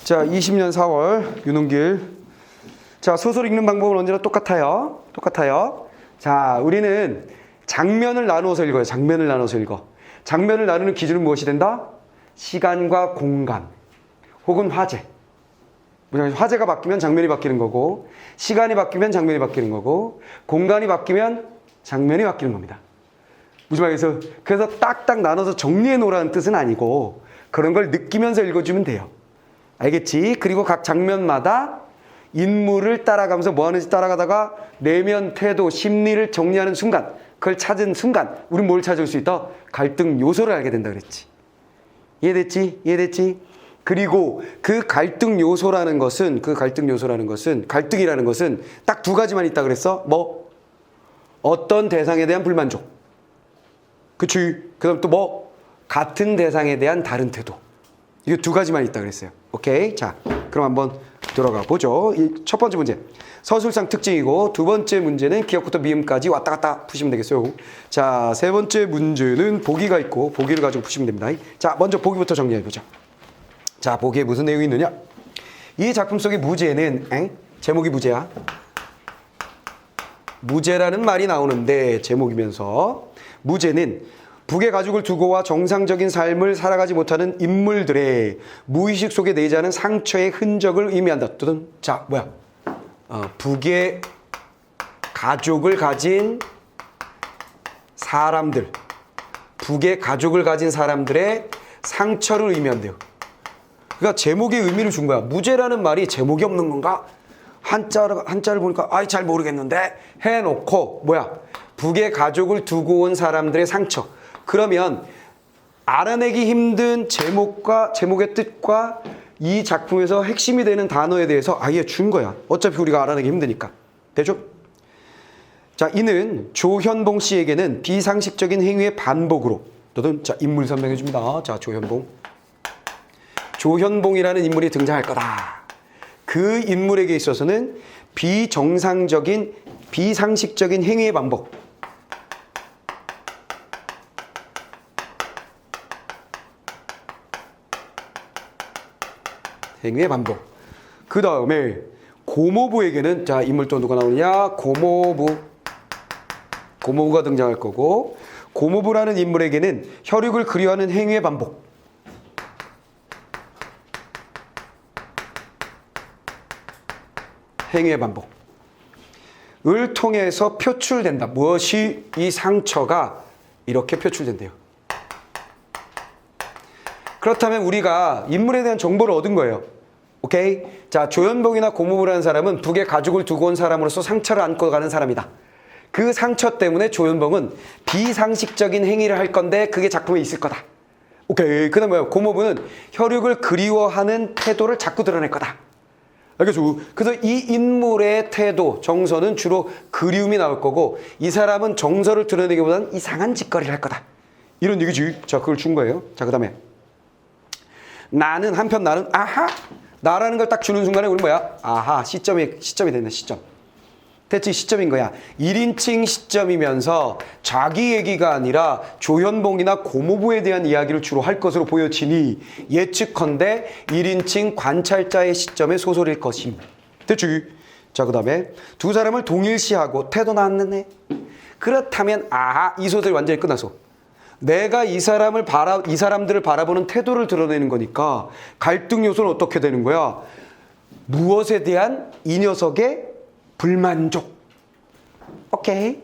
자, 20년 4월 윤은길. 자, 소설 읽는 방법은 언제나 똑같아요. 자, 우리는 장면을 나누어서 읽어요. 장면을 나눠서 읽어. 장면을 나누는 기준은 무엇이 된다? 시간과 공간 혹은 화제. 화제가 바뀌면 장면이 바뀌는 거고, 시간이 바뀌면 장면이 바뀌는 거고, 공간이 바뀌면 장면이 바뀌는 겁니다. 무슨 말이겠어요? 그래서 딱딱 나눠서 정리해 놓으라는 뜻은 아니고 그런 걸 느끼면서 읽어주면 돼요. 알겠지? 그리고 각 장면마다 인물을 따라가면서 뭐 하는지 따라가다가 내면, 태도, 심리를 정리하는 순간, 그걸 찾은 순간 우린 뭘 찾을 수 있다? 갈등 요소를 알게 된다 그랬지. 이해됐지? 그리고 그 갈등 요소라는 것은 갈등이라는 것은 딱 두 가지만 있다 그랬어. 뭐? 어떤 대상에 대한 불만족. 그치? 그 다음 또 뭐? 같은 대상에 대한 다른 태도. 이거 두 가지만 있다 그랬어요. 오케이? 자, 그럼 한번 들어가 보죠. 첫 번째 문제. 서술상 특징이고, 두 번째 문제는 기억부터 미음까지 왔다 갔다 푸시면 되겠어요. 자, 세 번째 문제는 보기가 있고, 보기를 가지고 푸시면 됩니다. 자, 먼저 보기부터 정리해보자. 자, 보기에 무슨 내용이 있느냐? 이 작품 속의 무제는, 제목이 무제야. 무제라는 말이 나오는데, 제목이면서, 무제는 북의 가족을 두고와 정상적인 삶을 살아가지 못하는 인물들의 무의식 속에 내재하는 상처의 흔적을 의미한다. 또는, 자, 뭐야? 북의 가족을 가진 사람들, 북의 가족을 가진 사람들의 상처를 의미한대요. 그러니까 제목의 의미를 준 거야. 무제라는 말이 제목이 없는 건가? 한자를 보니까 아이 잘 모르겠는데 해놓고 뭐야? 북의 가족을 두고 온 사람들의 상처. 그러면 알아내기 힘든 제목의 뜻과 이 작품에서 핵심이 되는 단어에 대해서 아예 준 거야. 어차피 우리가 알아내기 힘드니까. 되죠? 자, 이는 조현봉 씨에게는 비상식적인 행위의 반복으로 또는 자, 인물 설명해 줍니다. 자, 조현봉이라는 인물이 등장할 거다. 그 인물에게 있어서는 비상식적인 행위의 반복. 행위의 반복. 그 다음에 고모부에게는 자, 인물 또 누가 나오느냐? 고모부가 등장할 거고, 고모부라는 인물에게는 혈육을 그리워하는 행위의 반복. 행위의 반복을 통해서 표출된다. 무엇이? 이 상처가 이렇게 표출된대요. 그렇다면 우리가 인물에 대한 정보를 얻은 거예요. 오케이? 자, 조현봉이나 고모부라는 사람은 북의 가족을 두고 온 사람으로서 상처를 안고 가는 사람이다. 그 상처 때문에 조현봉은 비상식적인 행위를 할 건데 그게 작품에 있을 거다. 오케이. 그 다음에 뭐야? 고모부는 혈육을 그리워하는 태도를 자꾸 드러낼 거다. 알겠죠? 그래서 이 인물의 태도, 정서는 주로 그리움이 나올 거고, 이 사람은 정서를 드러내기보다는 이상한 짓거리를 할 거다. 이런 얘기지. 자, 그걸 준 거예요. 자, 그 다음에 나는 아하, 나라는 걸 딱 주는 순간에 우리 뭐야? 아하, 시점이 됐네. 시점. 대체 시점인 거야. 1인칭 시점이면서 자기 얘기가 아니라 조현봉이나 고모부에 대한 이야기를 주로 할 것으로 보여지니 예측컨대 1인칭 관찰자의 시점의 소설일 것임. 됐지? 자, 그 다음에 두 사람을 동일시하고 태도 나왔네. 그렇다면 아하, 이 소설이 완전히 끝났어. 내가 이 사람들을 바라보는 태도를 드러내는 거니까 갈등 요소는 어떻게 되는 거야? 무엇에 대한 이 녀석의 불만족. 오케이.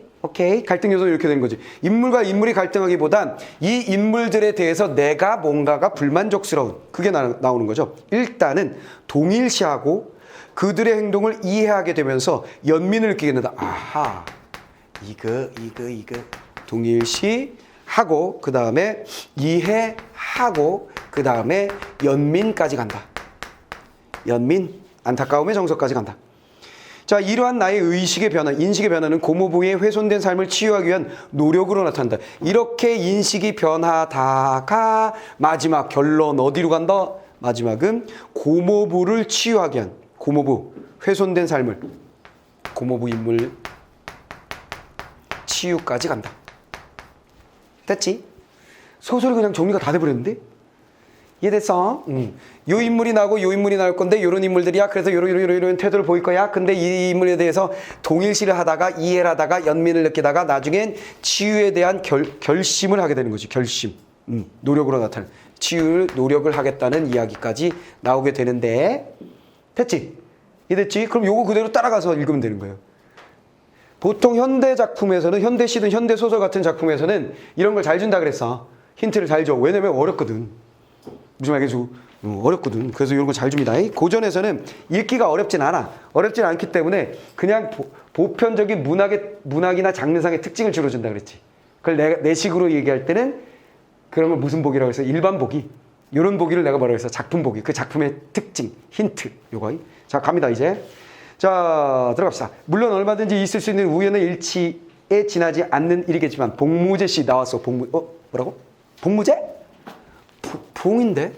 갈등 요소는 이렇게 되는 거지. 인물과 인물이 갈등하기보단 이 인물들에 대해서 내가 뭔가가 불만족스러운, 그게 나오는 거죠. 일단은 동일시하고 그들의 행동을 이해하게 되면서 연민을 느끼게 된다. 아하, 이거 동일시하고 그 다음에 이해하고 그 다음에 연민까지 간다. 연민, 안타까움의 정서까지 간다. 자, 이러한 나의 의식의 변화, 인식의 변화는 고모부의 훼손된 삶을 치유하기 위한 노력으로 나타난다. 이렇게 인식이 변하다가 마지막 결론 어디로 간다? 마지막은 고모부를 치유하기 위한, 고모부 훼손된 삶을, 고모부 인물 치유까지 간다. 됐지? 소설이 그냥 정리가 다 돼버렸는데? 이해됐어? 요 인물이 나오고 요 인물이 나올 건데 요런 인물들이야. 그래서 요런 태도를 보일 거야. 근데 이 인물에 대해서 동일시를 하다가 이해를 하다가 연민을 느끼다가 나중엔 치유에 대한 결심을 하게 되는 거지. 결심. 노력으로 나타나는. 치유를 노력을 하겠다는 이야기까지 나오게 되는데 됐지? 이해됐지? 그럼 요거 그대로 따라가서 읽으면 되는 거예요. 보통 현대 작품에서는 현대시든 현대소설 같은 작품에서는 이런 걸 잘 준다 그랬어. 힌트를 잘 줘. 왜냐면 어렵거든. 무슨 말이겠어? 어렵거든. 그래서 이런 거 잘 줍니다. 고전에서는 읽기가 어렵진 않아. 어렵진 않기 때문에 그냥 보편적인 문학이나 장르상의 특징을 주로 준다 그랬지. 그걸 내 식으로 얘기할 때는 그런 걸 무슨 보기라고 해서 일반 보기. 이런 보기를 내가 뭐라고 해서 작품 보기. 그 작품의 특징, 힌트. 요거. 자, 갑니다, 이제. 자, 들어갑시다. 물론 얼마든지 있을 수 있는 우연의 일치에 지나지 않는 일이겠지만 봉무제 씨 나왔어. 뭐라고? 봉무제? 봉인데?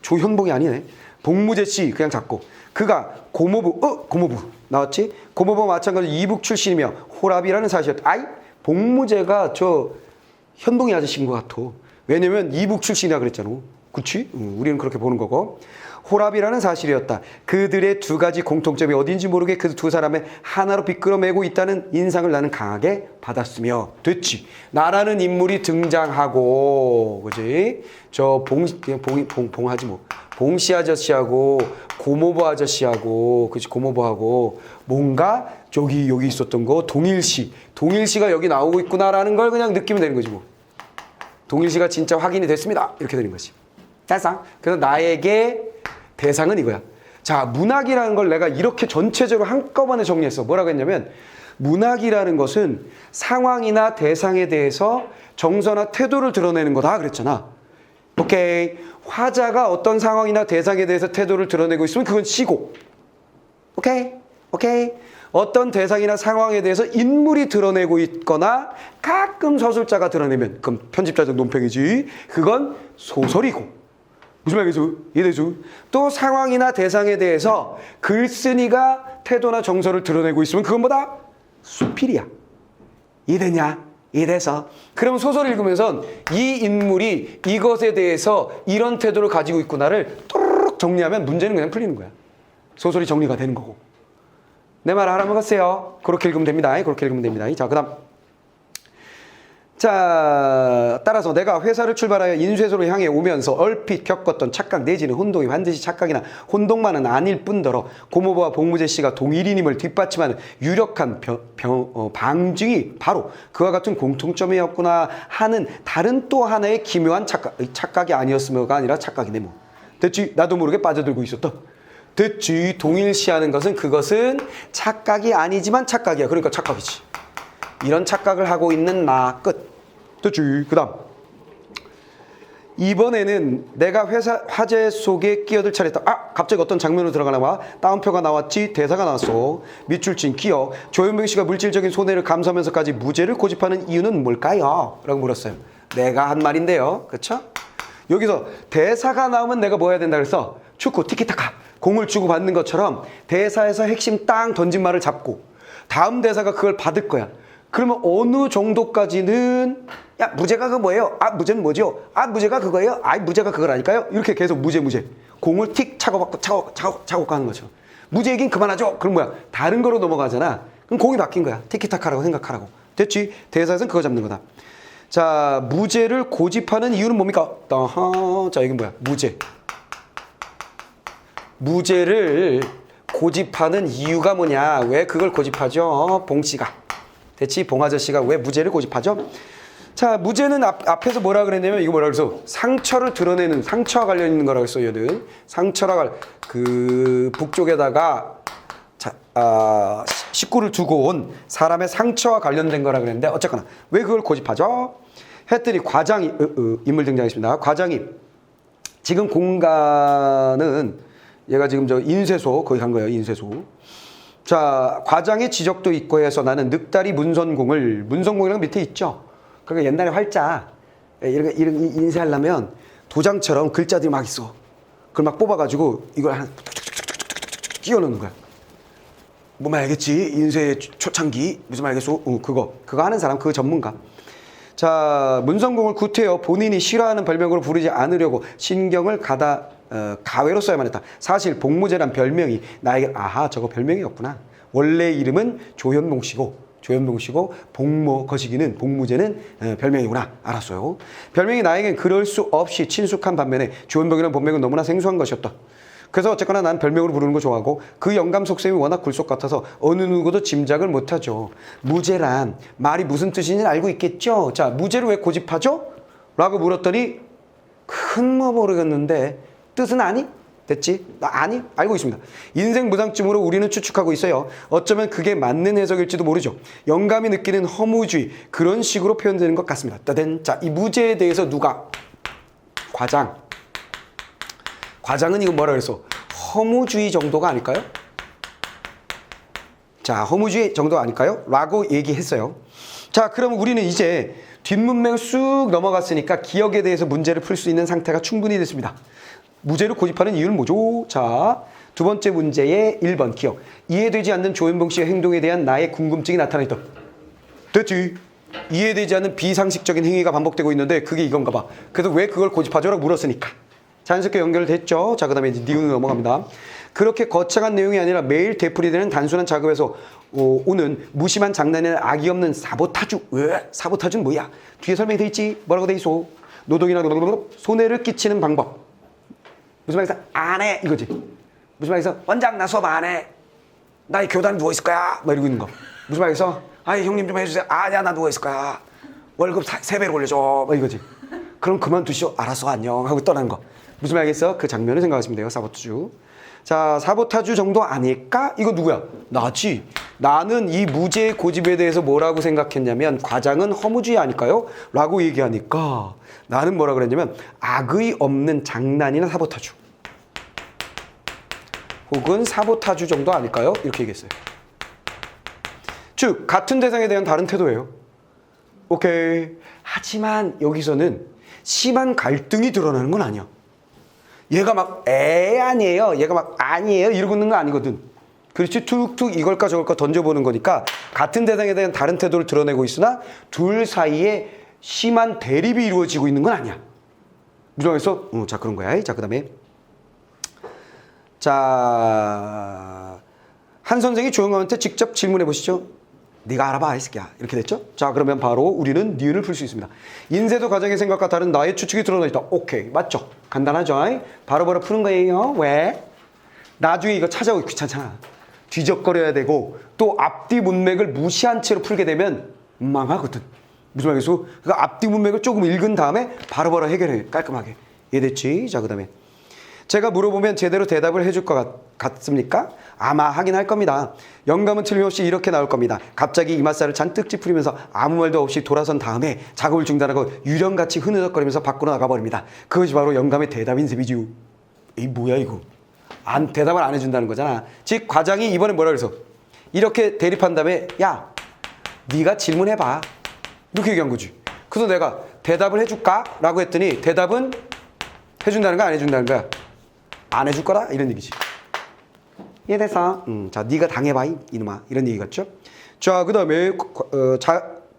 조현봉이 아니네. 봉무제 씨 그냥 잡고 그가 고모부 나왔지? 고모부와 마찬가지로 이북 출신이며 호랍이라는 사실이었다. 아이 봉무제가 저 현동이 아저씨인 것 같아. 왜냐면 이북 출신이라 그랬잖아. 그치? 우리는 그렇게 보는 거고. 호랍이라는 사실이었다. 그들의 두 가지 공통점이 어딘지 모르게 그 두 사람의 하나로 비끄러매고 있다는 인상을 나는 강하게 받았으며 됐지. 나라는 인물이 등장하고 그지? 저 봉하지 뭐. 봉씨 아저씨하고 고모부 아저씨하고 그치 고모부하고 뭔가 여기 있었던 거 동일시가 여기 나오고 있구나라는 걸 그냥 느끼면 되는 거지 뭐. 동일시가 진짜 확인이 됐습니다. 이렇게 되는 거지. 대상. 그래서 나에게 대상은 이거야. 자, 문학이라는 걸 내가 이렇게 전체적으로 한꺼번에 정리했어. 뭐라고 했냐면 문학이라는 것은 상황이나 대상에 대해서 정서나 태도를 드러내는 거다 그랬잖아. 오케이. 화자가 어떤 상황이나 대상에 대해서 태도를 드러내고 있으면 그건 시고. 오케이. 어떤 대상이나 상황에 대해서 인물이 드러내고 있거나 가끔 서술자가 드러내면 그건 편집자적 논평이지. 그건 소설이고. 무슨 말이겠어? 이해되죠? 또 상황이나 대상에 대해서 글쓴이가 태도나 정서를 드러내고 있으면 그건 뭐다? 수필이야. 이해되냐? 이해돼서? 그럼 소설 읽으면서 이 인물이 이것에 대해서 이런 태도를 가지고 있구나를 또르륵 정리하면 문제는 그냥 풀리는 거야. 소설이 정리가 되는 거고. 내 말 알아먹었어요? 그렇게 읽으면 됩니다. 자, 그 다음. 자, 따라서 내가 회사를 출발하여 인쇄소로 향해 오면서 얼핏 겪었던 착각 내지는 혼동이 반드시 착각이나 혼동만은 아닐 뿐더러 고모부와 봉무제 씨가 동일인임을 뒷받침하는 유력한 방증이 바로 그와 같은 공통점이었구나 하는 다른 또 하나의 기묘한 착각이 아니었으며가 아니라 착각이네 뭐. 됐지? 나도 모르게 빠져들고 있었다. 됐지? 동일시하는 것은 그것은 착각이 아니지만 착각이야. 그러니까 착각이지. 이런 착각을 하고 있는 나 끝. 됐지? 그 다음 이번에는 내가 화제 속에 끼어들 차례다. 갑자기 어떤 장면으로 들어가나 봐. 따옴표가 나왔지. 대사가 나왔어. 밑줄친 기억. 조현병 씨가 물질적인 손해를 감수하면서까지 무죄를 고집하는 이유는 뭘까요? 라고 물었어요. 내가 한 말인데요. 그쵸? 여기서 대사가 나오면 내가 뭐 해야 된다 그랬어? 축구 티키타카 공을 주고 받는 것처럼 대사에서 핵심 땅 던진 말을 잡고 다음 대사가 그걸 받을 거야. 그러면 어느 정도까지는 야 무죄가 그거 뭐예요? 무죄는 뭐죠? 무죄가 그거예요? 무죄가 그거라니까요? 이렇게 계속 무죄 공을 틱 차고 받고 차고 가는 거죠. 무죄 얘기는 그만하죠. 그럼 뭐야? 다른 거로 넘어가잖아. 그럼 공이 바뀐 거야. 티키타카라고 생각하라고. 됐지? 대사에서는 그거 잡는 거다. 자, 무죄를 고집하는 이유는 뭡니까? 자, 이게 뭐야? 무죄를 고집하는 이유가 뭐냐? 왜 그걸 고집하죠? 봉씨가. 됐지? 봉아저씨가 왜 무죄를 고집하죠? 자, 무죄는 앞에서 뭐라 그랬냐면 이거 뭐라 그랬어? 상처를 드러내는 상처와 관련 있는 거라고 했어, 얘는. 상처라 그 북쪽에다가 식구를 두고 온 사람의 상처와 관련된 거라 그랬는데 어쨌거나 왜 그걸 고집하죠? 했더니 과장이 인물 등장했습니다. 과장이 지금 공간은 얘가 지금 저 인쇄소 거기 간 거예요. 인쇄소. 자, 과장의 지적도 있고 해서 나는 늑다리 문선공이랑 밑에 있죠. 그러니까 옛날에 활자 이런 인쇄하려면 도장처럼 글자들이 막 있어. 그걸 막 뽑아가지고 이걸 하나 끼워 넣는 거야. 뭐 알겠지? 인쇄 초창기 무슨 알겠어? 그거 하는 사람 그 전문가. 자, 문성공을 구태여 본인이 싫어하는 별명으로 부르지 않으려고 신경을 가외로 써야만 했다. 사실 복무제란 별명이 나에게 아하 저거 별명이었구나. 원래 이름은 조현봉 씨고 복무 거시기는 복무제는 별명이구나. 알았어요. 별명이 나에겐 그럴 수 없이 친숙한 반면에 조현봉이라는 본명은 너무나 생소한 것이었다. 그래서 어쨌거나 난 별명으로 부르는 거 좋아하고 그 영감 속셈이 워낙 굴속 같아서 어느 누구도 짐작을 못하죠. 무제란 말이 무슨 뜻인지 알고 있겠죠? 자, 무제를 왜 고집하죠? 라고 물었더니 큰 뭐 모르겠는데 뜻은 아니? 됐지? 나 아니? 알고 있습니다. 인생 무당쯤으로 우리는 추측하고 있어요. 어쩌면 그게 맞는 해석일지도 모르죠. 영감이 느끼는 허무주의 그런 식으로 표현되는 것 같습니다. 따든 자, 이 무제에 대해서 누가? 과장은 이거 뭐라 그랬어? 허무주의 정도가 아닐까요? 자, 허무주의 정도 아닐까요? 라고 얘기했어요. 자, 그럼 우리는 이제 뒷문맥을 쑥 넘어갔으니까 기억에 대해서 문제를 풀 수 있는 상태가 충분히 됐습니다. 무제를 고집하는 이유는 뭐죠? 자, 두 번째 문제의 1번 기억. 이해되지 않는 조현봉 씨의 행동에 대한 나의 궁금증이 나타나있다. 됐지? 이해되지 않는 비상식적인 행위가 반복되고 있는데 그게 이건가 봐. 그래서 왜 그걸 고집하죠? 라고 물었으니까. 자연스럽게 연결됐죠? 자, 그 다음에 니은으로 넘어갑니다. 그렇게 거창한 내용이 아니라 매일 되풀이되는 단순한 작업에서 오는 무심한 장난이나 악이 없는 사보타주. 사보타주는 뭐야? 뒤에 설명이 돼 있지? 뭐라고 돼 있어? 노동이나 손해를 끼치는 방법. 무슨 말에서 안 해 이거지. 무슨 말에서 원장 나 수업 안 해. 나 이 교단에 누워 있을 거야. 막 이러고 있는 거. 무슨 말에서 아이 형님 좀 해주세요. 아니야 나 누워 있을 거야. 월급 3배로 올려줘. 막 이거지. 그럼 그만두시오. 알았어 안녕 하고 떠나는 거. 무슨 말이겠어? 그 장면을 생각하시면 돼요. 사보타주. 자, 사보타주 정도 아닐까? 이거 누구야? 나지. 나는 이 무제의 고집에 대해서 뭐라고 생각했냐면 과장은 허무주의 아닐까요? 라고 얘기하니까 나는 뭐라 그랬냐면 악의 없는 장난이나 사보타주 혹은 사보타주 정도 아닐까요? 이렇게 얘기했어요. 즉 같은 대상에 대한 다른 태도예요. 오케이. 하지만 여기서는 심한 갈등이 드러나는 건 아니야. 얘가 막 아니에요. 얘가 막 아니에요. 이러고 있는 거 아니거든. 그렇지? 툭툭 이걸까 저걸까 던져보는 거니까 같은 대상에 대한 다른 태도를 드러내고 있으나 둘 사이에 심한 대립이 이루어지고 있는 건 아니야. 무정에서 자 그런 거야. 자, 그 다음에 자, 한 선생이 조영감한테 직접 질문해 보시죠. 네가 알아봐 이 새끼야. 이렇게 됐죠? 자, 그러면 바로 우리는 니은을 풀 수 있습니다. 인쇄도 과장의 생각과 다른 나의 추측이 드러나 있다. 오케이, 맞죠? 간단하죠? 바로바로 푸는 거예요. 왜? 나중에 이거 찾아오기 귀찮잖아. 뒤적거려야 되고 또 앞뒤 문맥을 무시한 채로 풀게 되면 망하거든. 무슨 말이겠어? 그러니까 앞뒤 문맥을 조금 읽은 다음에 바로바로 해결해. 깔끔하게. 이해됐지? 자, 그 다음에 제가 물어보면 제대로 대답을 해줄 것 같습니까? 아마 하긴 할 겁니다. 영감은 틀림없이 이렇게 나올 겁니다. 갑자기 이맛살을 잔뜩 찌푸리면서 아무 말도 없이 돌아선 다음에 작업을 중단하고 유령같이 흐느적거리면서 밖으로 나가버립니다. 그것이 바로 영감의 대답인 셈이지요. 이 뭐야 이거. 대답을 안 해준다는 거잖아. 즉 과장이 이번에 뭐라 그래서 이렇게 대립한 다음에 야 네가 질문해봐. 이렇게 얘기한 거지. 그래서 내가 대답을 해줄까? 라고 했더니 대답은 해준다는 거야 안 해준다는 거야? 안 해줄 거라? 이런 얘기지. 이해돼서? 자, 네가 당해봐 이놈아. 이런 얘기 같죠? 자, 그 다음에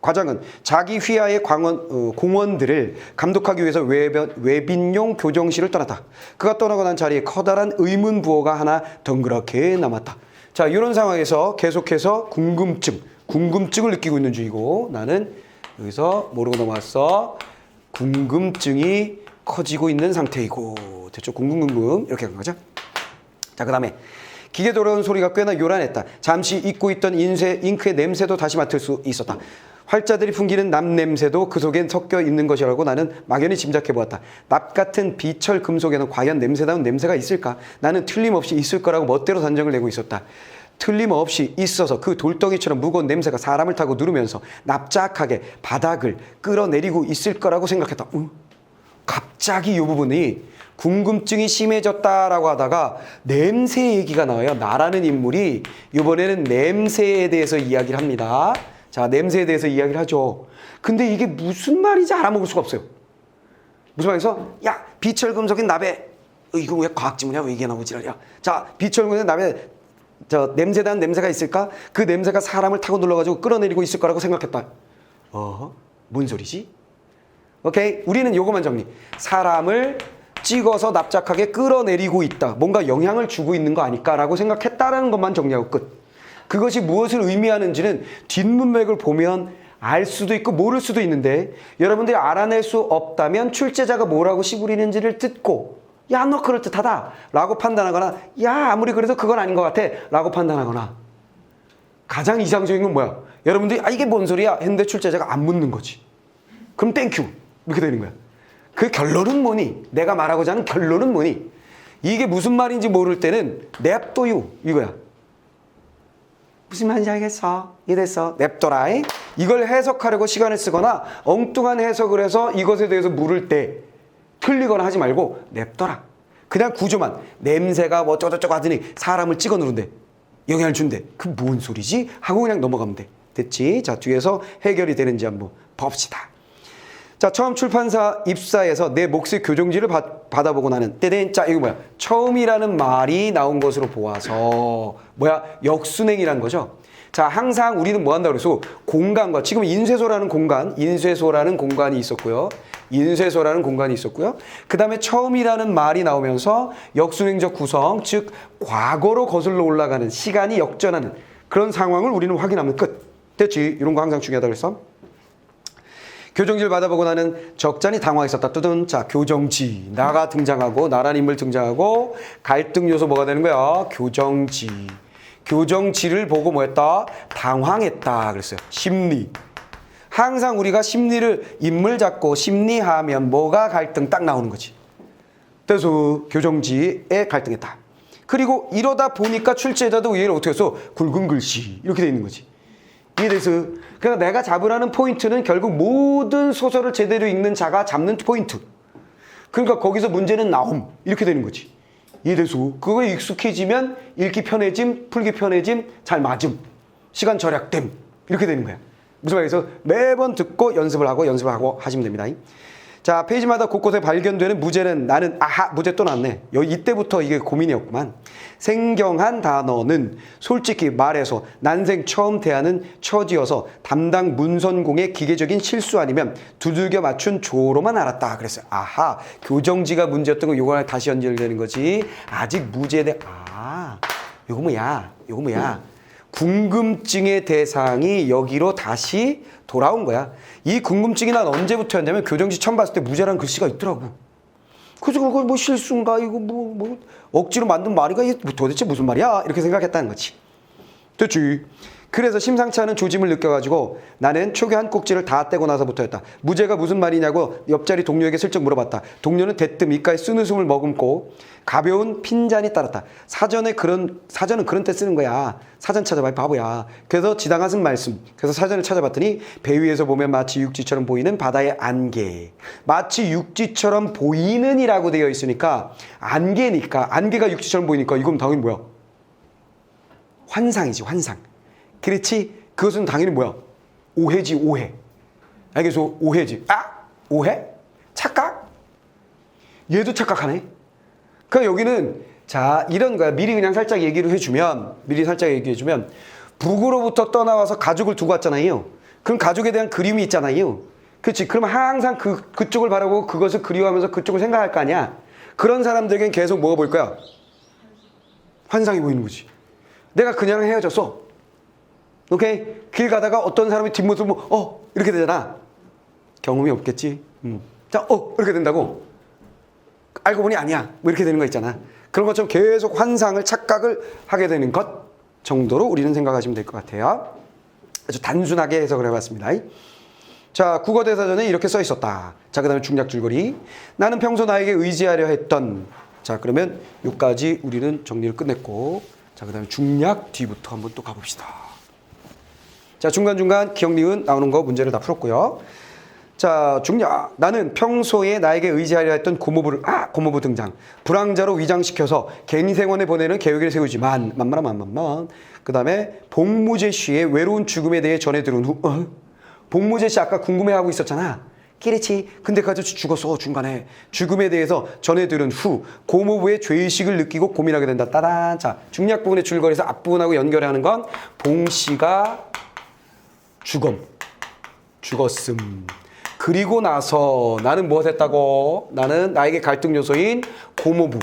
과장은 자기 휘하의 공원들을 감독하기 위해서 외빈용 교정실을 떠났다. 그가 떠나고 난 자리에 커다란 의문부호가 하나 덩그랗게 남았다. 자, 이런 상황에서 계속해서 궁금증을 느끼고 있는 중이고 나는 여기서 모르고 넘어왔어. 궁금증이 커지고 있는 상태이고 됐죠? 궁금궁금 이렇게 간 거죠. 자, 그 다음에 기계 돌아오는 소리가 꽤나 요란했다. 잠시 잊고 있던 잉크의 냄새도 다시 맡을 수 있었다. 활자들이 풍기는 납 냄새도 그 속엔 섞여 있는 것이라고 나는 막연히 짐작해보았다. 납 같은 비철 금속에는 과연 냄새다운 냄새가 있을까? 나는 틀림없이 있을 거라고 멋대로 단정을 내고 있었다. 틀림없이 있어서 그 돌덩이처럼 무거운 냄새가 사람을 타고 누르면서 납작하게 바닥을 끌어내리고 있을 거라고 생각했다. 갑자기 이 부분이 궁금증이 심해졌다라고 하다가 냄새 얘기가 나와요. 나라는 인물이 이번에는 냄새에 대해서 이야기를 합니다. 자, 냄새에 대해서 이야기를 하죠. 근데 이게 무슨 말인지 알아먹을 수가 없어요. 무슨 말에서 야 비철금속인 납에 이거 왜 과학지문이야? 왜 이게 나오지? 자, 비철금속인 납에 냄새다는 냄새가 있을까? 그 냄새가 사람을 타고 눌러가지고 끌어내리고 있을 거라고 생각했다. 뭔 소리지? 오케이? 우리는 요것만 정리. 사람을 찍어서 납작하게 끌어내리고 있다. 뭔가 영향을 주고 있는 거 아닐까라고 생각했다라는 것만 정리하고 끝. 그것이 무엇을 의미하는지는 뒷문맥을 보면 알 수도 있고 모를 수도 있는데 여러분들이 알아낼 수 없다면 출제자가 뭐라고 시부리는지를 듣고 야, 너 그럴듯하다 라고 판단하거나 야, 아무리 그래도 그건 아닌 것 같아 라고 판단하거나 가장 이상적인 건 뭐야? 여러분들이 아, 이게 뭔 소리야? 했는데 출제자가 안 묻는 거지. 그럼 땡큐 이렇게 되는 거야. 그 결론은 뭐니? 내가 말하고자 하는 결론은 뭐니? 이게 무슨 말인지 모를 때는 냅둬요 이거야. 무슨 말인지 알겠어? 이해됐어? 냅둬라. 이걸 해석하려고 시간을 쓰거나 엉뚱한 해석을 해서 이것에 대해서 물을 때 틀리거나 하지 말고 냅둬라. 그냥 구조만 냄새가 뭐 어쩌고저쩌고 하더니 사람을 찍어 누른대. 영향을 준대. 그 뭔 소리지? 하고 그냥 넘어가면 돼. 됐지? 자, 뒤에서 해결이 되는지 한번 봅시다. 자, 처음 출판사 입사해서 내 몫의 교정지를 받아보고 나는 떼댄. 자, 이거 뭐야? 처음이라는 말이 나온 것으로 보아서 뭐야? 역순행이란 거죠. 자, 항상 우리는 뭐 한다고 그래서 공간과 지금 인쇄소라는 공간이 있었고요. 그 다음에 처음이라는 말이 나오면서 역순행적 구성, 즉 과거로 거슬러 올라가는 시간이 역전하는 그런 상황을 우리는 확인하면 끝. 됐지? 이런 거 항상 중요하다고 그랬어. 교정지를 받아보고 나는 적잖이 당황했었다. 뚜둔. 자, 교정지. 나가 등장하고 나란 인물 등장하고 갈등 요소 뭐가 되는 거야? 교정지. 교정지를 보고 뭐 했다? 당황했다. 그랬어요. 심리. 항상 우리가 심리를 인물 잡고 심리하면 뭐가 갈등 딱 나오는 거지. 그래서 교정지에 갈등했다. 그리고 이러다 보니까 출제자도 얘를 어떻게 해서 굵은 글씨 이렇게 돼 있는 거지. 이해돼서 그러니까 내가 잡으라는 포인트는 결국 모든 소설을 제대로 읽는 자가 잡는 포인트. 그러니까 거기서 문제는 나옴 이렇게 되는 거지. 이해돼서 그거에 익숙해지면 읽기 편해짐, 풀기 편해짐, 잘 맞음, 시간 절약됨 이렇게 되는 거야. 무슨 말이에서 매번 듣고 연습을 하고 하시면 됩니다. 자, 페이지마다 곳곳에 발견되는 무제는 나는 아하 무제 또 나왔네. 이때부터 이게 고민이었구만. 생경한 단어는 솔직히 말해서 난생 처음 대하는 처지여서 담당 문선공의 기계적인 실수 아니면 두들겨 맞춘 조로만 알았다. 그랬어요. 아하 교정지가 문제였던 거 이거랑 다시 연결되는 거지. 아직 무제에 대해 요거 뭐야. 궁금증의 대상이 여기로 다시 돌아온 거야. 이 궁금증이 난 언제부터였냐면 교정지 처음 봤을 때 무제라는 글씨가 있더라고. 그래서 그거 뭐 실수인가 이거 뭐 억지로 만든 말이가 이게 도대체 무슨 말이야 이렇게 생각했다는 거지. 됐지. 그래서 심상치 않은 조짐을 느껴가지고 나는 초기 한 꼭지를 다 떼고 나서부터였다. 무제가 무슨 말이냐고 옆자리 동료에게 슬쩍 물어봤다. 동료는 대뜸 입가에 쓴웃음을 머금고 가벼운 핀잔이 따랐다. 사전은 그런 때 쓰는 거야. 사전 찾아봐 바보야. 그래서 지당하신 말씀. 그래서 사전을 찾아봤더니 배 위에서 보면 마치 육지처럼 보이는 바다의 안개. 마치 육지처럼 보이는이라고 되어 있으니까 안개니까 안개가 육지처럼 보이니까 이건 당연히 뭐야? 환상이지 환상. 그렇지? 그것은 당연히 뭐야? 오해지 오해. 알겠어? 오해지. 오해? 착각? 얘도 착각하네. 그러니까 여기는 자 이런 거야. 미리 살짝 얘기를 해주면 북으로부터 떠나와서 가족을 두고 왔잖아요. 그럼 가족에 대한 그리움이 있잖아요. 그렇지? 그럼 항상 그쪽을 바라보고 그것을 그리워하면서 그쪽을 생각할 거 아니야. 그런 사람들에겐 계속 뭐가 보일 거야? 환상이 보이는 거지. 내가 그냥 헤어졌어. 오케이? 길 가다가 어떤 사람이 뒷모습을 이렇게 되잖아. 경험이 없겠지. 자, 이렇게 된다고. 알고 보니 아니야. 뭐 이렇게 되는 거 있잖아. 그런 것처럼 계속 환상을 착각을 하게 되는 것 정도로 우리는 생각하시면 될 것 같아요. 아주 단순하게 해석을 해봤습니다. 자, 국어대사전에 이렇게 써 있었다. 자, 그 다음에 중략 줄거리. 나는 평소 나에게 의지하려 했던. 자, 그러면 여기까지 우리는 정리를 끝냈고. 자, 그 다음에 중략 뒤부터 한번 또 가봅시다. 자, 중간중간 기억, 니은 나오는 거 문제를 다 풀었고요. 자, 중략. 나는 평소에 나에게 의지하려 했던 고모부 등장. 불황자로 위장시켜서 갱생원에 보내는 계획을 세우지만 만만한. 그 다음에 복무제 씨의 외로운 죽음에 대해 전해 들은 후 복무제 씨 아까 궁금해하고 있었잖아. 그렇지. 근데 그 아저씨 죽었어 중간에. 죽음에 대해서 전해 들은 후 고모부의 죄의식을 느끼고 고민하게 된다. 따란. 자, 중략 부분의 줄거리에서 앞부분하고 연결하는 건 봉씨가 죽었음. 그리고 나서 나는 무엇 했다고? 나는 나에게 갈등 요소인 고모부.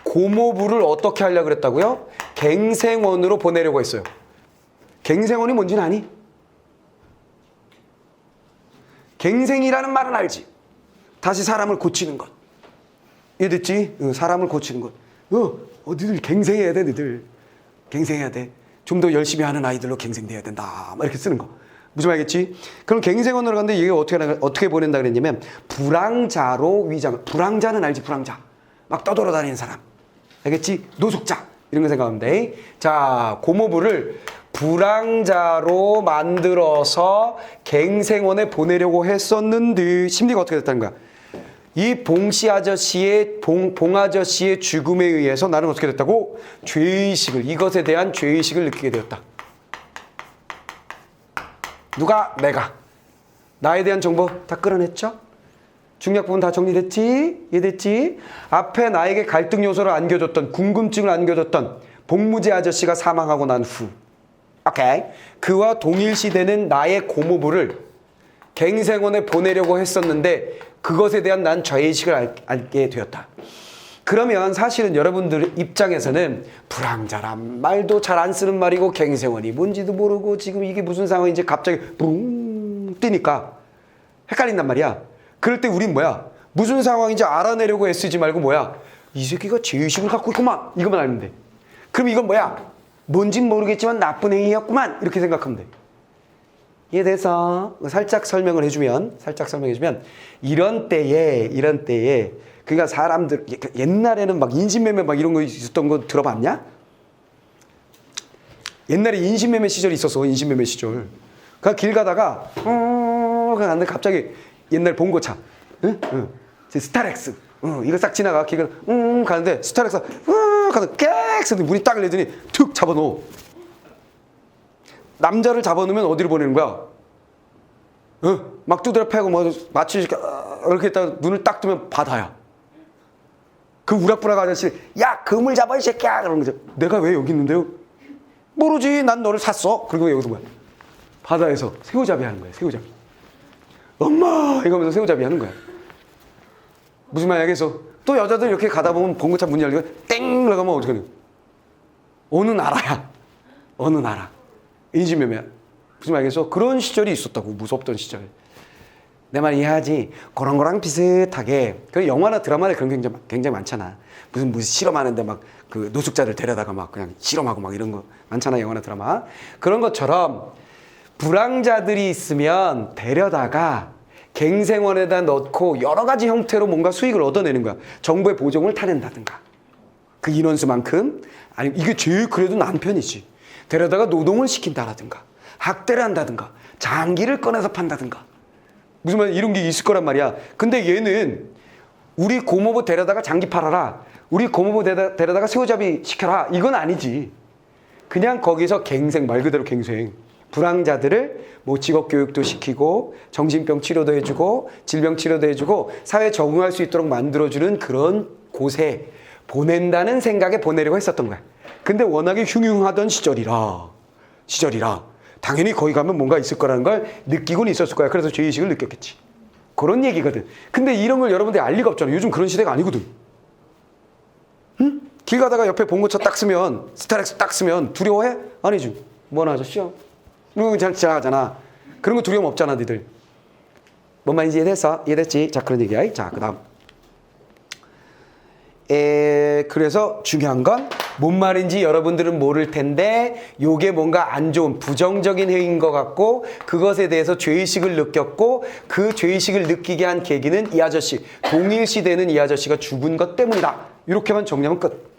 고모부를 어떻게 하려고 그랬다고요? 갱생원으로 보내려고 했어요. 갱생원이 뭔지는 아니? 갱생이라는 말은 알지. 다시 사람을 고치는 것. 이해됐지? 사람을 고치는 것. 니들 갱생해야 돼, 니들. 갱생해야 돼. 좀 더 열심히 하는 아이들로 갱생돼야 된다. 막 이렇게 쓰는 거. 무슨 말이겠지? 그럼 갱생원으로 갔는데 이게 어떻게 보낸다 그랬냐면, 불황자로 위장. 불황자는 알지, 불황자. 막 떠돌아다니는 사람. 알겠지? 노숙자. 이런 거 생각하면 돼. 자, 고모부를 불황자로 만들어서 갱생원에 보내려고 했었는데, 심리가 어떻게 됐다는 거야? 이 봉씨 아저씨의, 봉 아저씨의 죽음에 의해서 나는 어떻게 됐다고? 죄의식을, 이것에 대한 죄의식을 느끼게 되었다. 누가? 내가. 나에 대한 정보 다 끌어냈죠? 중요한 부분 다 정리됐지? 이해됐지? 앞에 나에게 갈등 요소를 안겨줬던, 궁금증을 안겨줬던 봉무제 아저씨가 사망하고 난 후, 오케이, 그와 동일시되는 나의 고모부를 갱생원에 보내려고 했었는데 그것에 대한 난 죄의식을 알게 되었다. 그러면 사실은 여러분들 입장에서는 불황자란 말도 잘 안 쓰는 말이고 갱생원이 뭔지도 모르고 지금 이게 무슨 상황인지 갑자기 붕 뜨니까 헷갈린단 말이야. 그럴 때 우린 뭐야? 무슨 상황인지 알아내려고 애쓰지 말고 뭐야? 이 새끼가 죄의식을 갖고 있구만. 이것만 알면 돼. 그럼 이건 뭐야? 뭔진 모르겠지만 나쁜 행위였구만. 이렇게 생각하면 돼. 이해돼서 살짝 설명해주면 이런 때에 그러니까 사람들 옛날에는 막 인신매매 막 이런 거 있었던 거 들어봤냐? 옛날에 인신매매 시절이 있었어. 인신매매 시절. 그러니까 길 가다가 갔는데 갑자기 옛날 봉고차, 스타렉스, 이거 싹 지나가 길가 가는데 스타렉스 가서 깨끗 문이 딱 열리더니 툭 잡아놓어. 남자를 잡아놓으면 어디로 보내는 거야? 막 두드려 패고 뭐 마취 이렇게 했다가 눈을 딱 뜨면 바다야. 그 우락부락 아저씨, 야 그물 잡아 이 새끼야 그러는 거죠. 내가 왜 여기 있는데요? 모르지. 난 너를 샀어. 그리고 여기서 뭐야? 바다에서 새우잡이 하는 거야. 새우잡이. 엄마 이러면서 새우잡이 하는 거야. 무슨 말이야? 그래서 또 여자들 이렇게 가다 보면 봉고차 문 열리고 땡 나가면 어떡하냐? 어느 나라야? 어느 나라? 인신매매야. 무슨 말이겠어? 그런 시절이 있었다고. 무섭던 시절. 내 말 이해하지? 그런 거랑 비슷하게 그 영화나 드라마에 그런 게 굉장히 많잖아. 무슨 실험하는데 막 그 노숙자들 데려다가 막 그냥 실험하고 막 이런 거 많잖아. 영화나 드라마. 그런 것처럼 불황자들이 있으면 데려다가 갱생원에다 넣고 여러 가지 형태로 뭔가 수익을 얻어내는 거야. 정부의 보종을 타낸다든가. 그 인원수만큼. 아니 이게 제일 그래도 난 편이지. 데려다가 노동을 시킨다라든가. 학대를 한다든가. 장기를 꺼내서 판다든가. 무슨 말 이런 게 있을 거란 말이야. 근데 얘는 우리 고모부 데려다가 장기 팔아라. 우리 고모부 데려다가 새우잡이 시켜라. 이건 아니지. 그냥 거기서 갱생, 말 그대로 갱생. 불황자들을 뭐 직업교육도 시키고 정신병 치료도 해주고 질병 치료도 해주고 사회에 적응할 수 있도록 만들어주는 그런 곳에 보낸다는 생각에 보내려고 했었던 거야. 근데 워낙에 흉흉하던 시절이라 당연히 거기 가면 뭔가 있을 거라는 걸 느끼고는 있었을 거야. 그래서 죄의식을 느꼈겠지. 그런 얘기거든. 근데 이런 걸 여러분들이 알 리가 없잖아. 요즘 그런 시대가 아니거든. 응? 길 가다가 옆에 봉고차 딱 쓰면 스타렉스 딱 쓰면 두려워해? 아니지. 뭐나 아저씨야. 이거 잘 지나가잖아. 그런 거 두려움 없잖아 니들. 뭔 말인지 이해됐어? 이해됐지? 자 그런 얘기야. 자 그 다음 그래서 중요한 건 뭔 말인지 여러분들은 모를 텐데 요게 뭔가 안 좋은 부정적인 행위인 것 같고 그것에 대해서 죄의식을 느꼈고 그 죄의식을 느끼게 한 계기는 이 아저씨 동일시되는 이 아저씨가 죽은 것 때문이다. 이렇게만 정리하면 끝.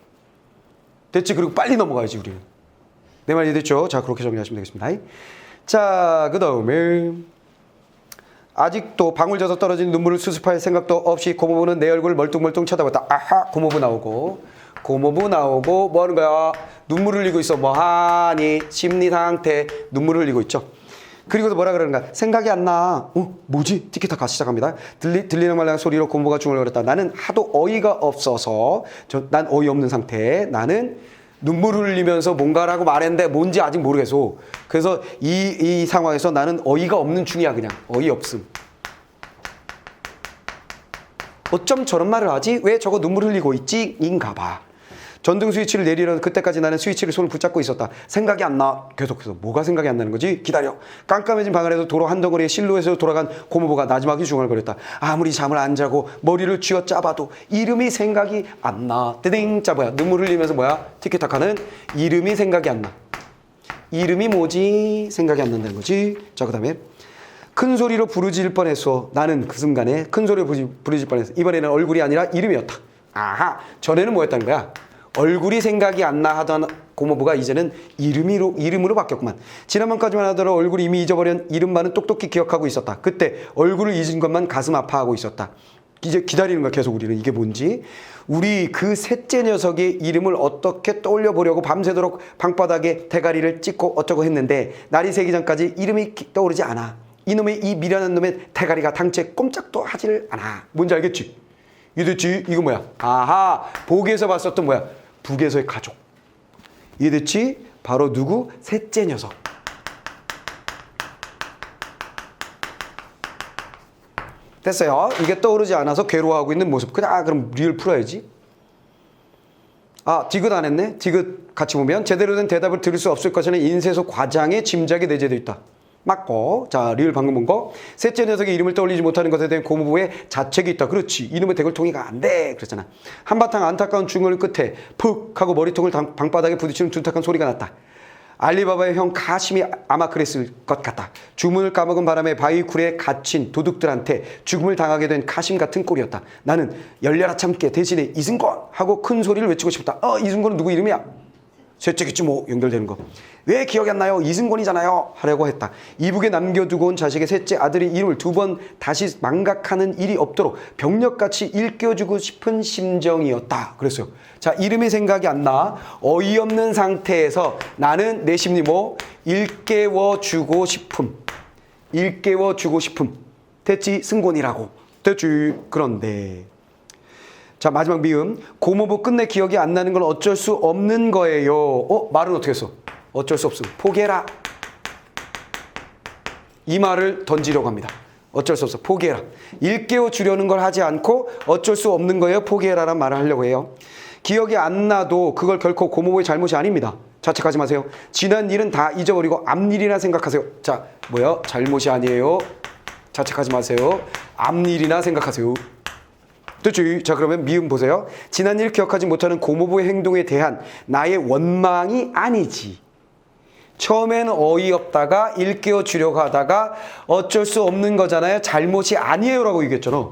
됐지? 그리고 빨리 넘어가야지 우리는. 내 말 이해됐죠? 자 그렇게 정리하시면 되겠습니다. 자 그 다음에 아직도 방울 져서 떨어진 눈물을 수습할 생각도 없이 고모부는 내 얼굴을 멀뚱멀뚱 쳐다봤다. 아하 고모부 나오고 뭐 하는 거야? 눈물을 흘리고 있어. 뭐하니? 심리 상태 눈물을 흘리고 있죠. 그리고도 뭐라 그러는가? 생각이 안 나. 뭐지? 티키타카 시작합니다. 들리는 말랑 소리로 고모부가 중얼거렸다. 나는 하도 어이가 없어서 난 어이없는 상태. 나는 눈물을 흘리면서 뭔가라고 말했는데 뭔지 아직 모르겠어. 그래서 이 상황에서 나는 어이가 없는 중이야. 그냥 어이없음. 어쩜 저런 말을 하지? 왜 저거 눈물 흘리고 있지? 인가 봐. 전등 스위치를 내리려는 그때까지 나는 스위치를 손을 붙잡고 있었다. 생각이 안 나. 계속해서 뭐가 생각이 안 나는 거지? 기다려. 깜깜해진 방 안에서 도로 한 덩어리의 실루엣으로 돌아간 고모부가 나지막이 중얼거렸다. 아무리 잠을 안 자고 머리를 쥐어 짜봐도 이름이 생각이 안 나. 띠딩. 자, 뭐야? 눈물 흘리면서 뭐야? 티키타카는 이름이 생각이 안 나. 이름이 뭐지? 생각이 안 난다는 거지. 자, 그 다음에 큰 소리로 부르짖을 뻔했어. 나는 그 순간에 큰 소리로 부르짖을 뻔했어. 이번에는 얼굴이 아니라 이름이었다. 아하. 전에는 뭐였다는 거야? 얼굴이 생각이 안 나 하던 고모부가 이제는 이름으로 바뀌었구만. 지난번까지만 하더라도 얼굴이 이미 잊어버린 이름만은 똑똑히 기억하고 있었다. 그때 얼굴을 잊은 것만 가슴 아파하고 있었다. 이제 기다리는 거야. 계속 우리는. 이게 뭔지. 우리 그 셋째 녀석의 이름을 어떻게 떠올려 보려고 밤새도록 방바닥에 대가리를 찍고 어쩌고 했는데 날이 새기 전까지 이름이 떠오르지 않아. 이놈의 이 미련한 놈의 대가리가 당최 꼼짝도 하지를 않아. 뭔지 알겠지? 이해됐지? 이거 뭐야? 아하. 보기에서 봤었던 뭐야? 북에서의 가족. 이해됐지? 바로 누구? 셋째 녀석. 됐어요. 이게 떠오르지 않아서 괴로워하고 있는 모습. 그럼 리을 풀어야지. 아, 디귿 안 했네. 디귿 같이 보면 제대로 된 대답을 들을 수 없을 것이라는 인쇄소 과장의 짐작이 내재되어 있다. 맞고. 자, 리을 방금 본 거. 셋째 녀석의 이름을 떠올리지 못하는 것에 대한 고모부의 자책이 있다. 그렇지. 이놈의 대걸통이가 안 돼. 그랬잖아. 한바탕 안타까운 중얼 끝에 푹 하고 머리통을 방바닥에 부딪히는 둔탁한 소리가 났다. 알리바바의 형 카심이 아마 그랬을 것 같다. 주문을 까먹은 바람에 바위굴에 갇힌 도둑들한테 죽음을 당하게 된 카심 같은 꼴이었다. 나는 열려라 참깨 대신에 이승권 하고 큰 소리를 외치고 싶었다. 이승권은 누구 이름이야? 셋째겠지 뭐. 연결되는 거. 왜 기억이 안 나요? 이승권이잖아요. 하려고 했다. 이북에 남겨두고 온 자식의 셋째 아들의 이름을 두 번 다시 망각하는 일이 없도록 병력같이 일깨워주고 싶은 심정이었다. 그랬어요. 자, 이름이 생각이 안 나. 어이없는 상태에서 나는 내 심리 뭐? 일깨워주고 싶음. 일깨워주고 싶음. 됐지? 승권이라고. 됐지? 그런데 자, 마지막 미음. 고모부 끝내 기억이 안 나는 건 어쩔 수 없는 거예요. 말은 어떻게 했어? 어쩔 수 없음. 포기해라. 이 말을 던지려고 합니다. 어쩔 수 없어. 포기해라. 일깨워 주려는 걸 하지 않고 어쩔 수 없는 거예요. 포기해라라는 말을 하려고 해요. 기억이 안 나도 그걸 결코 고모부의 잘못이 아닙니다. 자책하지 마세요. 지난 일은 다 잊어버리고 앞일이나 생각하세요. 자, 뭐야? 잘못이 아니에요. 자책하지 마세요. 앞일이나 생각하세요. 됐지? 자, 그러면 미음 보세요. 지난 일 기억하지 못하는 고모부의 행동에 대한 나의 원망이 아니지. 처음에는 어이없다가 일깨워 주려고 하다가 어쩔 수 없는 거잖아요. 잘못이 아니에요 라고 얘기했잖아.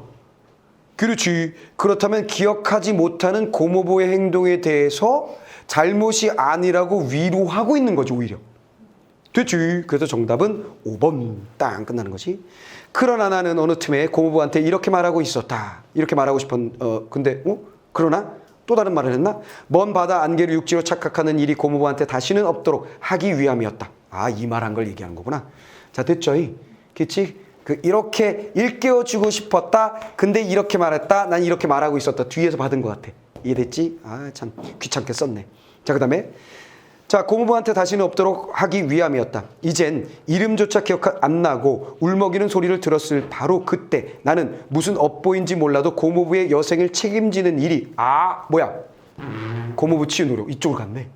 그렇지. 그렇다면 기억하지 못하는 고모부의 행동에 대해서 잘못이 아니라고 위로하고 있는 거죠. 오히려. 됐지. 그래서 정답은 5번 땅 끝나는 거지. 그러나 나는 어느 틈에 고모부한테 이렇게 말하고 있었다. 이렇게 말하고 근데 그러나 또 다른 말을 했나? 먼 바다 안개를 육지로 착각하는 일이 고모부한테 다시는 없도록 하기 위함이었다. 이 말한 걸 얘기하는 거구나. 자, 됐죠? 그치? 이렇게 일깨워주고 싶었다. 근데 이렇게 말했다. 난 이렇게 말하고 있었다. 뒤에서 받은 것 같아. 이해됐지? 참 귀찮게 썼네. 자, 그 다음에 자, 고모부한테 다시는 없도록 하기 위함이었다. 이젠 이름조차 기억 안 나고 울먹이는 소리를 들었을 바로 그때 나는 무슨 업보인지 몰라도 고모부의 여생을 책임지는 일이 뭐야? 고모부 치유 노력 이쪽으로 갔네.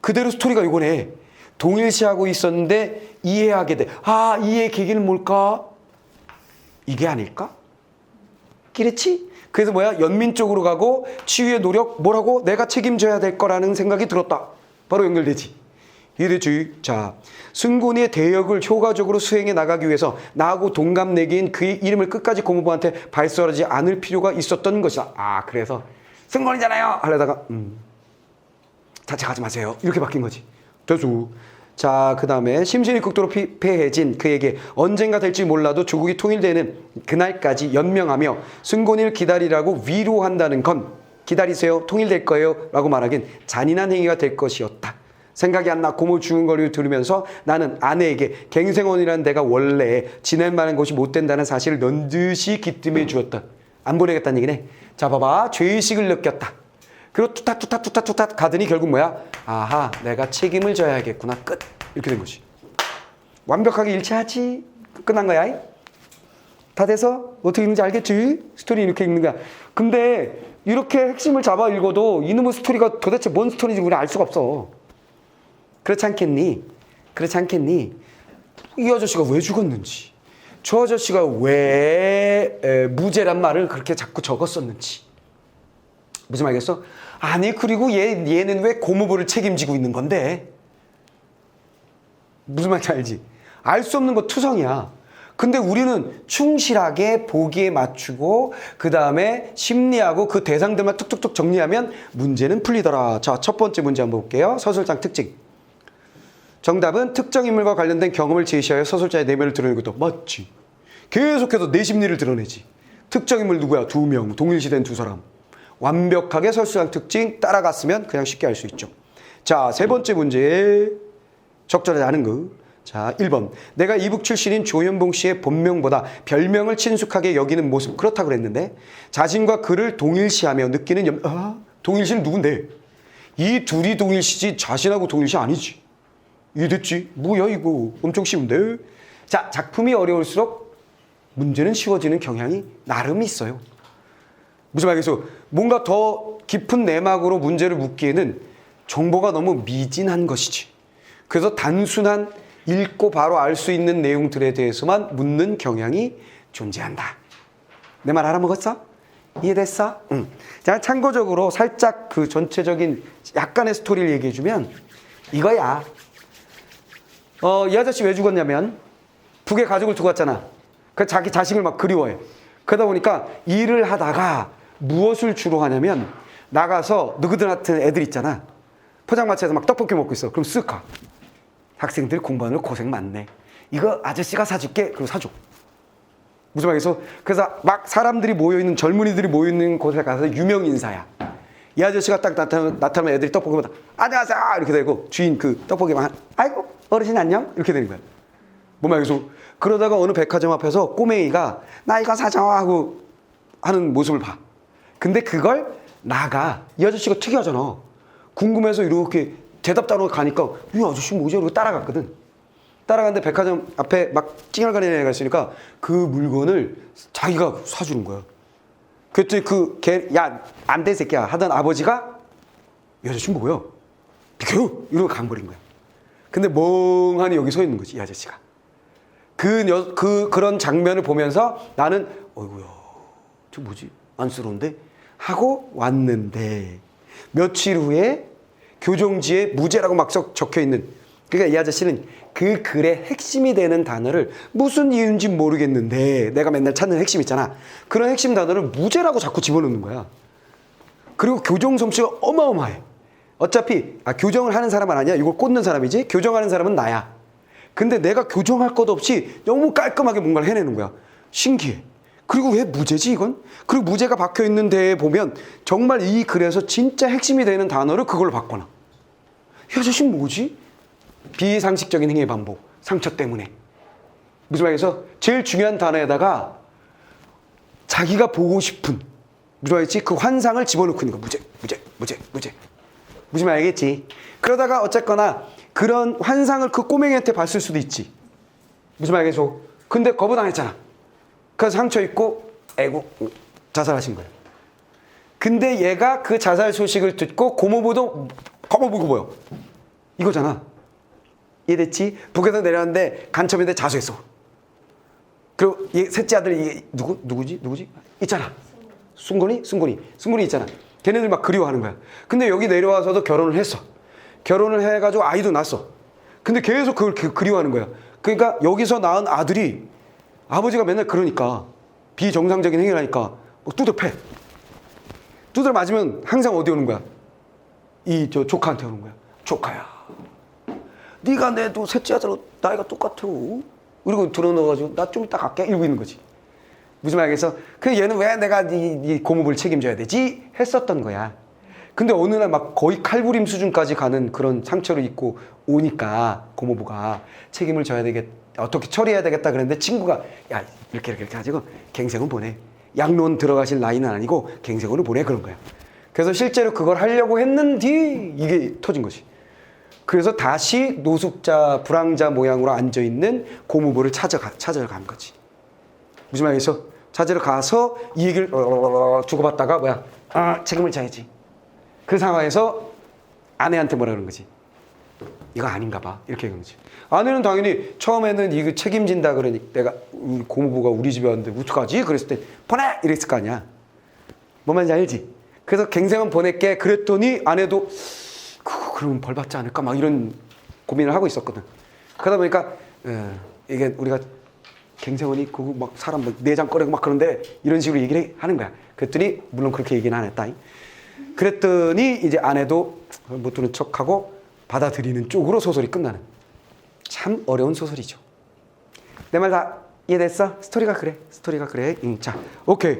그대로 스토리가 이거네. 동일시하고 있었는데 이해하게 돼. 이해의 계기는 뭘까? 이게 아닐까? 그렇지? 그래서 뭐야? 연민 쪽으로 가고 치유의 노력 뭐라고? 내가 책임져야 될 거라는 생각이 들었다. 바로 연결되지. 이해되지? 자, 승곤이의 대역을 효과적으로 수행해 나가기 위해서 나하고 동갑내기인 그의 이름을 끝까지 고모부한테 발설하지 않을 필요가 있었던 것이다. 그래서 승곤이잖아요 하려다가 자책하지 마세요. 이렇게 바뀐 거지. 됐어. 자, 그 다음에 심신이 극도로 피폐해진 그에게 언젠가 될지 몰라도 조국이 통일되는 그날까지 연명하며 승곤이를 기다리라고 위로한다는 건 기다리세요. 통일될 거예요. 라고 말하긴 잔인한 행위가 될 것이었다. 생각이 안 나 고모 죽은 걸 들으면서 나는 아내에게 갱생원이라는 데가 원래 지낼 만한 곳이 못 된다는 사실을 넌듯이 기뜸해 주었다. 안 보내겠다는 얘기네. 자, 봐봐. 죄의식을 느꼈다. 그리고 뚜탁 가더니 결국 뭐야? 아하, 내가 책임을 져야겠구나. 끝. 이렇게 된 거지. 완벽하게 일치하지? 끝난 거야. 다 돼서 어떻게 읽는지 알겠지? 스토리 이렇게 읽는 거야. 근데 이렇게 핵심을 잡아 읽어도 이놈의 스토리가 도대체 뭔 스토리인지 우리는 알 수가 없어. 그렇지 않겠니? 그렇지 않겠니? 이 아저씨가 왜 죽었는지, 저 아저씨가 왜 무죄란 말을 그렇게 자꾸 적었었는지. 무슨 말이겠어? 아니, 그리고 얘는 왜 고무부를 책임지고 있는 건데? 무슨 말인지 알지? 알 수 없는 거 투성이야. 근데 우리는 충실하게 보기에 맞추고 그 다음에 심리하고 그 대상들만 툭툭툭 정리하면 문제는 풀리더라. 자, 첫 번째 문제 한번 볼게요. 서술장 특징. 정답은 특정 인물과 관련된 경험을 제시하여 서술자의 내면을 드러내는 것도 맞지. 계속해서 내 심리를 드러내지. 특정 인물 누구야? 2명, 동일시된 2사람. 완벽하게 서술장 특징 따라갔으면 그냥 쉽게 알 수 있죠. 자, 세 번째 문제. 적절하지 않은 거. 자, 1번. 내가 이북 출신인 조현봉 씨의 본명보다 별명을 친숙하게 여기는 모습. 그렇다고 그랬는데 자신과 그를 동일시하며 느끼는 동일시는 누군데? 이 둘이 동일시지 자신하고 동일시 아니지. 이해됐지? 뭐야 이거 엄청 쉬운데? 자, 작품이 어려울수록 문제는 쉬워지는 경향이 나름 있어요. 무슨 말이겠어? 뭔가 더 깊은 내막으로 문제를 묻기에는 정보가 너무 미진한 것이지. 그래서 단순한 읽고 바로 알 수 있는 내용들에 대해서만 묻는 경향이 존재한다. 내 말 알아먹었어? 이해됐어? 응. 자, 참고적으로 살짝 그 전체적인 약간의 스토리를 얘기해주면 이거야. 이 아저씨 왜 죽었냐면 북에 가족을 두고 왔잖아. 그 자기 자식을 막 그리워해. 그러다 보니까 일을 하다가 무엇을 주로 하냐면 나가서 누구들 같은 애들 있잖아. 포장마차에서 막 떡볶이 먹고 있어. 그럼 쓱 가. 학생들 공부하느라 고생 많네. 이거 아저씨가 사줄게. 그리고 사줘. 무슨 말이겠어? 그래서 막 사람들이 모여있는, 젊은이들이 모여있는 곳에 가서 유명 인사야. 이 아저씨가 딱 나타나면 애들이 떡볶이 먹다 안녕하세요 이렇게 되고 주인 그 떡볶이만 아이고 어르신 안녕 이렇게 되는 거야. 뭔 말이겠어? 그러다가 어느 백화점 앞에서 꼬맹이가 나 이거 사줘 하고 하는 모습을 봐. 근데 그걸 나가. 이 아저씨가 특이하잖아. 궁금해서 이렇게 대답 따로 가니까 이 아저씨 뭐지? 이러고 따라갔거든. 따라갔는데 백화점 앞에 막 찡얼거리는 애가 있으니까 그 물건을 자기가 사주는 거야. 그랬더니 야, 안 돼 새끼야 하던 아버지가 이 아저씨 뭐야? 비켜! 이러고 강버린 거야. 근데 멍하니 여기 서 있는 거지, 이 아저씨가. 그런 장면을 보면서 나는 어이구야, 저 뭐지? 안쓰러운데? 하고 왔는데 며칠 후에 교정지에 무죄라고 막 적혀 있는, 그러니까 이 아저씨는 그 글의 핵심이 되는 단어를 무슨 이유인지 모르겠는데 내가 맨날 찾는 핵심 있잖아. 그런 핵심 단어를 무죄라고 자꾸 집어넣는 거야. 그리고 교정 솜씨가 어마어마해. 어차피 교정을 하는 사람은 아니야. 이걸 꽂는 사람이지. 교정하는 사람은 나야. 근데 내가 교정할 것 없이 너무 깔끔하게 뭔가를 해내는 거야. 신기해. 그리고 왜 무죄지 이건? 그리고 무죄가 박혀있는 데에 보면 정말 이 글에서 진짜 핵심이 되는 단어를 그걸로 바꿔놔. 이 아저씨 뭐지? 비상식적인 행위의 반복. 상처 때문에. 무슨 말이겠어? 제일 중요한 단어에다가 자기가 보고 싶은 무슨 말이지? 그 환상을 집어넣고 있는 거. 무죄. 무슨 말 알겠지? 그러다가 어쨌거나 그런 환상을 그 꼬맹이한테 봤을 수도 있지. 무슨 말 알겠어? 근데 거부당했잖아. 그래서 상처 입고 애고 자살하신 거예요. 근데 얘가 그 자살 소식을 듣고 고모부도 고모부고 뭐요? 이거잖아. 이해됐지? 북에서 내려왔는데 간첩인데 자수했어. 그리고 셋째 아들 이게 누구지? 있잖아. 순곤이 있잖아. 걔네들 막 그리워하는 거야. 근데 여기 내려와서도 결혼을 했어. 결혼을 해가지고 아이도 낳았어. 근데 계속 그걸 그리워하는 거야. 그러니까 여기서 낳은 아들이 아버지가 맨날 그러니까 비정상적인 행위를 하니까 두들 패. 두들 맞으면 항상 어디 오는 거야? 저 조카한테 오는 거야. 조카야, 네가 내도 셋째 아들 나이가 똑같아. 그리고 들어넣어가지고 나 좀 이따 갈게 이러고 있는 거지. 무슨 말이겠어? 그 얘는 왜 내가 네 고모부를 책임져야 되지? 했었던 거야. 근데 어느 날 막 거의 칼부림 수준까지 가는 그런 상처를 입고 오니까 고모부가 책임을 져야 되겠다, 어떻게 처리해야 되겠다 그랬는데 친구가 야 이렇게 가지고 갱생은 보내. 양로원 들어가실 나이는 아니고 갱생원을 보내 그런 거야. 그래서 실제로 그걸 하려고 했는데 이게 터진 거지. 그래서 다시 노숙자, 불황자 모양으로 앉아있는 고모부를 찾으러 간 거지. 무슨 말이겠어? 찾으러 가서 이 얘기를 주고받다가 뭐야? 책임을 져야지. 그 상황에서 아내한테 뭐라 그런 거지? 이거 아닌가 봐. 이렇게 그런 거지. 아내는 당연히 처음에는 이거 책임진다 그러니 내가 우리 고모부가 우리 집에 왔는데 어떡하지? 그랬을 때 보내! 이랬을 거 아니야. 뭔 말인지 알지? 그래서 갱생은 보낼게 그랬더니 아내도 그러면 벌 받지 않을까? 막 이런 고민을 하고 있었거든. 그러다 보니까 이게 우리가 갱생원이 그거 막 사람 막 내장 꺼내고 막 그런데 이런 식으로 얘기를 하는 거야. 그랬더니 물론 그렇게 얘기는 안 했다. 그랬더니 이제 아내도 못 들은 척하고 받아들이는 쪽으로 소설이 끝나는. 참 어려운 소설이죠. 내 말 다 이해됐어? 스토리가 그래. 자, 오케이.